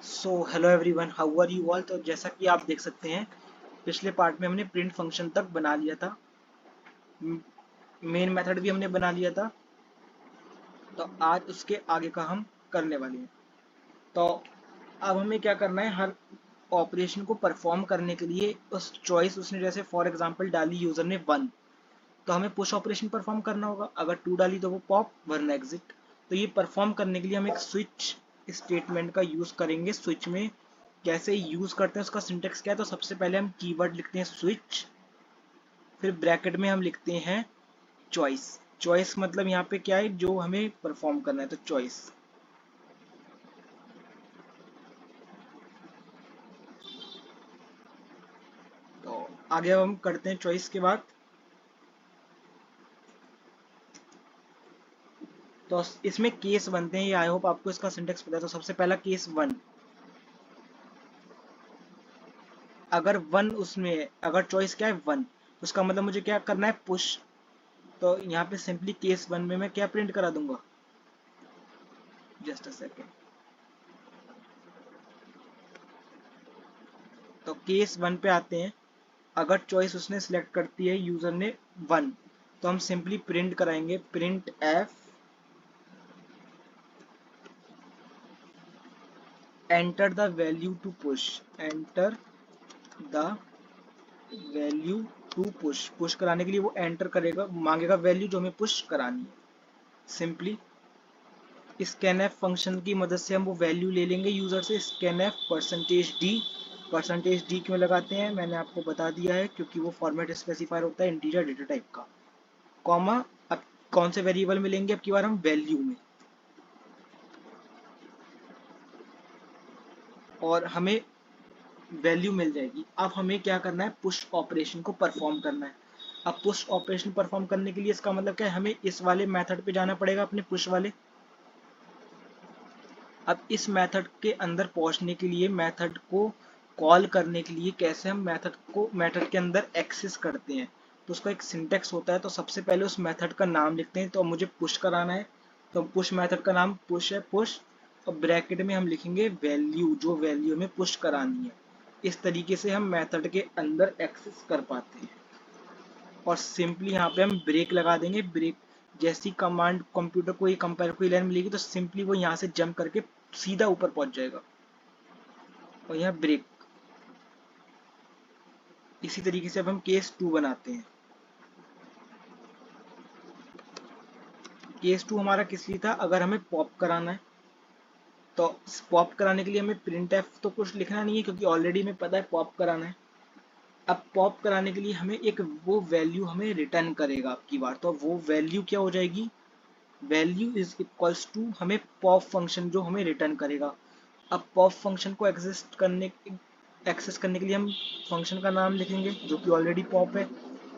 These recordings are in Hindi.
So hello everyone, how are you all. तो जैसा कि आप देख सकते हैं, पिछले पार्ट में हमने प्रिंट फंक्शन तक बना लिया था। मेन मेथड भी हमने बना लिया था। तो आज उसके आगे का हम करने वाले हैं। तो अब हमें क्या करना है, हर ऑपरेशन को परफॉर्म करने के लिए उस चॉइस उसने जैसे फॉर एग्जांपल डाली यूजर ने 1, तो हमें पुश ऑपरेशन परफॉर्म करना होगा। अगर 2 डाली तो वो पॉप, वरना एग्जिट। तो ये परफॉर्म करने के लिए हम एक स्विच स्टेटमेंट का यूज करेंगे। स्विच में कैसे यूज करते हैं, उसका सिंटेक्स क्या है। तो सबसे पहले हम कीवर्ड लिखते हैं स्विच, फिर ब्रैकेट में हम लिखते हैं चॉइस। चॉइस मतलब यहाँ पे क्या है, जो हमें परफॉर्म करना है, तो चॉइस। तो आगे अब हम करते हैं चॉइस के बाद। तो इसमें केस बनते हैं, ये आई होप आपको इसका सिंटेक्स पता है। तो सबसे पहला केस 1, अगर 1 उसमें, अगर चॉइस क्या है 1, उसका मतलब मुझे क्या करना है, पुश। तो यहाँ पे सिंपली केस 1 में मैं क्या प्रिंट करा दूंगा, जस्ट अ सेकेंड। तो केस 1 पे आते हैं। अगर चॉइस उसने सिलेक्ट करती है यूजर ने 1, तो हम सिंपली प्रिंट कराएंगे print F enter the value to push. Enter the value to push. Push कराने के लिए वो एंटर करेगा, मांगेगा वैल्यू जो हमें पुश करानी है। सिंपली स्कैनएफ फंक्शन की मदद से हम वो वैल्यू ले लेंगे यूजर से। Scanf percentage D. Percentage D क्यों लगाते हैं मैंने आपको बता दिया है, क्योंकि वो फॉर्मेट स्पेसिफायर होता है इंटीजर डेटा टाइप का। कॉमा, अब कौन से वेरिएबल में लेंगे, अब की बार हम वैल्यू में। और हमें वैल्यू मिल जाएगी। अब हमें क्या करना है, पुश ऑपरेशन को परफॉर्म करना है। अब पुश ऑपरेशन परफॉर्म करने के लिए इसका मतलब क्या है, हमें इस वाले मेथड पे जाना पड़ेगा, अपने पुश वाले। अब इस मेथड के अंदर पहुंचने के लिए, मेथड को कॉल करने के लिए, कैसे हम मेथड को मेथड के अंदर एक्सेस करते हैं, तो उसका एक सिंटेक्स होता है। तो सबसे पहले उस मेथड का नाम लिखते हैं। तो मुझे पुश कराना है, तो पुश मेथड का नाम पुश है, पुश। और ब्रैकेट में हम लिखेंगे वैल्यू, जो वैल्यू हमें पुश करानी है। इस तरीके से हम मेथड के अंदर एक्सेस कर पाते हैं। और सिंपली यहाँ पे हम ब्रेक लगा देंगे। ब्रेक जैसी कमांड कंप्यूटर को ये कंपाइलर को लाइन मिलेगी, तो सिंपली वो यहाँ से जंप करके सीधा ऊपर पहुंच जाएगा। और यहाँ ब्रेक। इसी तरीके से अब हम केस 2 बनाते हैं। केस 2 हमारा किस लिए था, अगर हमें पॉप कराना है। तो पॉप कराने के लिए हमें प्रिंट एफ तो कुछ लिखना नहीं है, क्योंकि ऑलरेडी हमें पता है पॉप कराना है। अब पॉप कराने के लिए हमें एक वो वैल्यू हमें रिटर्न करेगा अब की बार। तो वो वैल्यू क्या हो जाएगी, वैल्यू इज इक्वल्स टू हमें पॉप फंक्शन जो हमें रिटर्न करेगा। अब पॉप फंक्शन को एक्सेस करने के लिए हम फंक्शन का नाम लिखेंगे, जो कि ऑलरेडी पॉप है।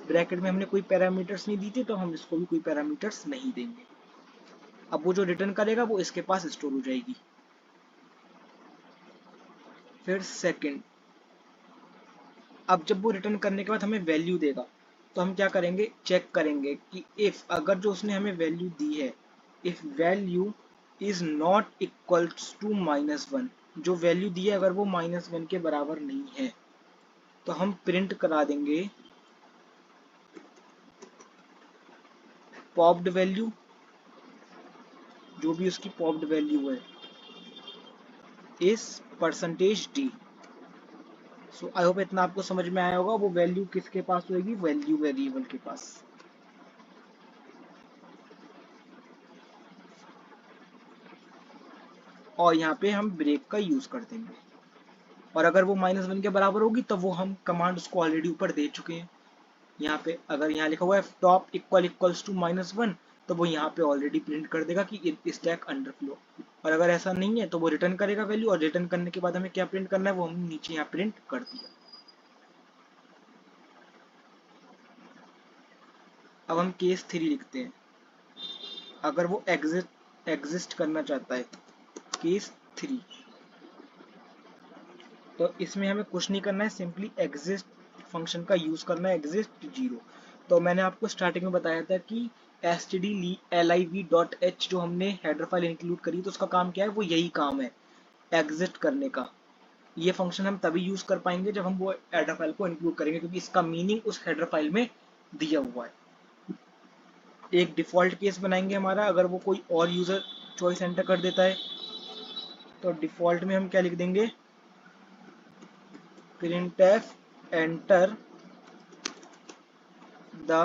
ब्रैकेट में हमने कोई पैरामीटर्स नहीं दी थी, तो हम इसको भी कोई पैरामीटर्स नहीं देंगे। अब वो जो रिटर्न करेगा वो इसके पास स्टोर हो जाएगी। फिर सेकंड, अब जब वो रिटर्न करने के बाद हमें वैल्यू देगा, तो हम क्या करेंगे, चेक करेंगे कि इफ, अगर जो उसने हमें वैल्यू दी है, if value is not equals to -1, जो वैल्यू दी है अगर वो -1 के बराबर नहीं है, तो हम प्रिंट करा देंगे पॉप्ड वैल्यू, जो भी उसकी पॉप्ड वैल्यू है, इस percentage D. So I hope इतना आपको समझ में आया होगा। वो वैल्यू किसके पास होगी, वैल्यू वेरिएबल के पास। और यहाँ पे हम ब्रेक का यूज कर देंगे। और अगर वो -1 के बराबर होगी, तो वो हम कमांड उसको ऑलरेडी ऊपर दे चुके हैं। यहाँ पे अगर यहाँ लिखा हुआ है टॉप इक्वल्स टू -1, तो वो यहाँ पे ऑलरेडी प्रिंट कर देगा कि स्टैक अंडरफ्लो। और अगर ऐसा नहीं है, तो वो रिटर्न करेगा वैल्यू, और रिटर्न करने के बाद हमें क्या प्रिंट करना है, वो हम नीचे यहाँ प्रिंट कर दिया। अब हम केस 3 लिखते हैं। अगर वो एग्जिस्ट करना चाहता है, केस 3, तो इसमें हमें कुछ नहीं करना है, सिंपली एग्जिस्ट फंक्शन का यूज करना है, एग्जिस्ट 0। तो मैंने आपको स्टार्टिंग में बताया था कि stdliv.h जो हमने हेडर फाइल इंक्लूड करी, तो उसका काम क्या है, वो यही काम है। एग्जिट करने का। ये फंक्शन हम तभी यूज कर पाएंगे जब हम वो हेडर फाइल को इंक्लूड करेंगे, क्योंकि इसका मीनिंग उस हेडर फाइल में दिया हुआ है। एक डिफॉल्ट केस बनाएंगे हमारा, अगर वो कोई और यूजर चॉइस एंटर कर देता है तो डिफॉल्ट में हम क्या लिख देंगे, printf enter the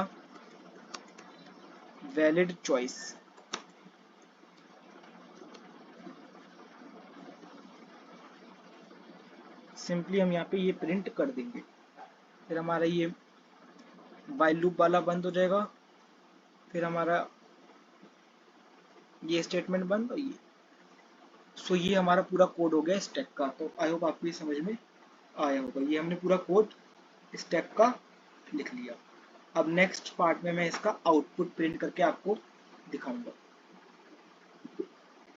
valid choice। Simply हम यहाँ पे ये प्रिंट कर देंगे, फिर हमारा ये while लूप वाला बंद हो जाएगा, फिर हमारा ये स्टेटमेंट बंद और ये। सो ये हमारा पूरा कोड हो गया स्टैक का। तो आई होप आपको ये समझ में आया होगा। ये हमने पूरा कोड स्टैक का लिख लिया। अब नेक्स्ट पार्ट में मैं इसका आउटपुट प्रिंट करके आपको दिखाऊंगा।